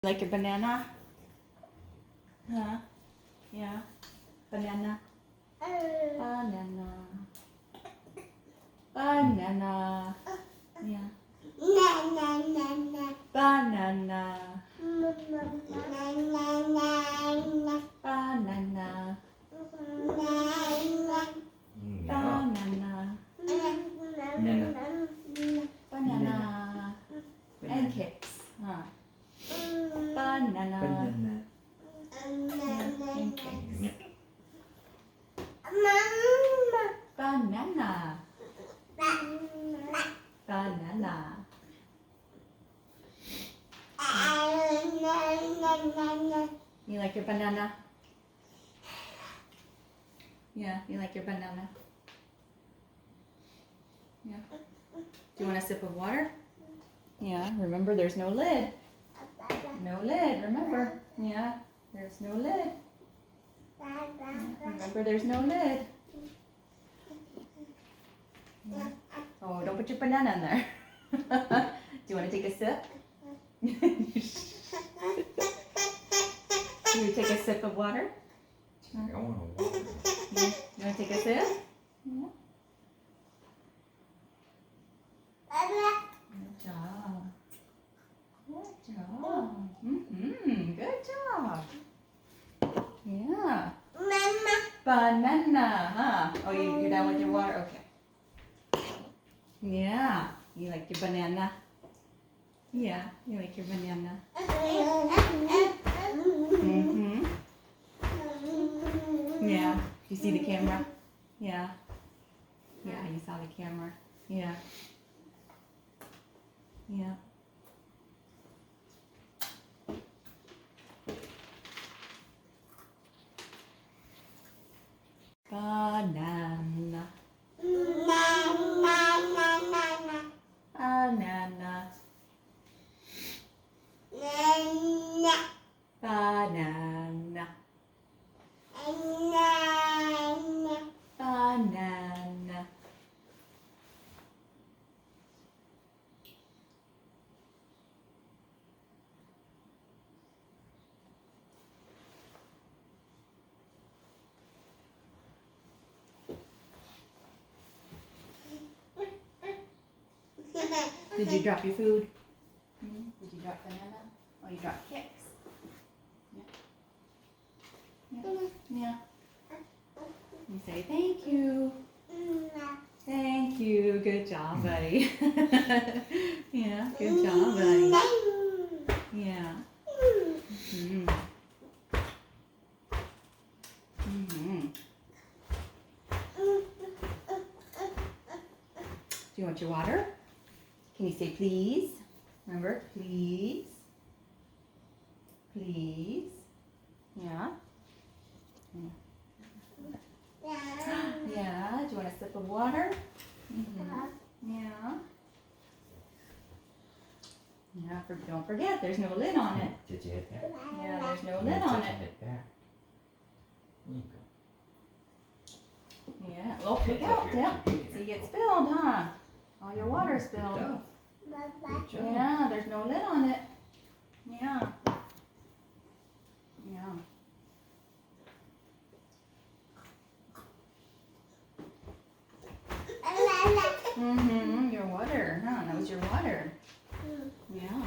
Like your banana? Huh? Yeah. Banana. Banana. Banana. Yeah. Banana. Banana. Banana. Banana. And kicks. Huh? Banana. And kicks. Banana. Banana. You like your banana? Yeah, you like your banana? Yeah. Do you want a sip of water? Yeah, remember there's no lid. No lid, remember. Yeah, there's no lid. Yeah, remember there's no lid. Yeah. Oh, don't put your banana in there. Do you want to take a sip? Do you take a sip of water? I want a water. Yeah. You want to take a sip? Yeah. Good job. Good job. Mm-hmm. Good job. Yeah. Banana, huh? Oh, you're done with your water? Okay. Yeah. You like your banana? Yeah. You like your banana? Mm-hmm. Yeah. You see the camera? Yeah. Yeah, you saw the camera. Yeah. Yeah. Banana. Banana. Banana. Banana. Did you drop your food? Did you drop banana? Oh, you dropped kicks. Yeah. Yeah. You say thank you. Thank you. Good job, buddy. Yeah, good job, buddy. Yeah. Mm-hmm. Mm-hmm. Do you want your water? Can you say please? Remember, please. Please. Yeah. Yeah. Do you want a sip of water? Mm-hmm. Yeah. Yeah. Don't forget, there's no lid on it. Did you hit that? Yeah, there's no lid on it. Hit that. There you go. Yeah. Oh, look out. Yeah. See, it spilled, huh? All your water Good spilled. job. Good job. Yeah, there's no lid on it. Yeah. Yeah. Mm-hmm. Your water, huh? That was your water. Yeah.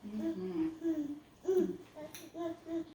Mm-hmm.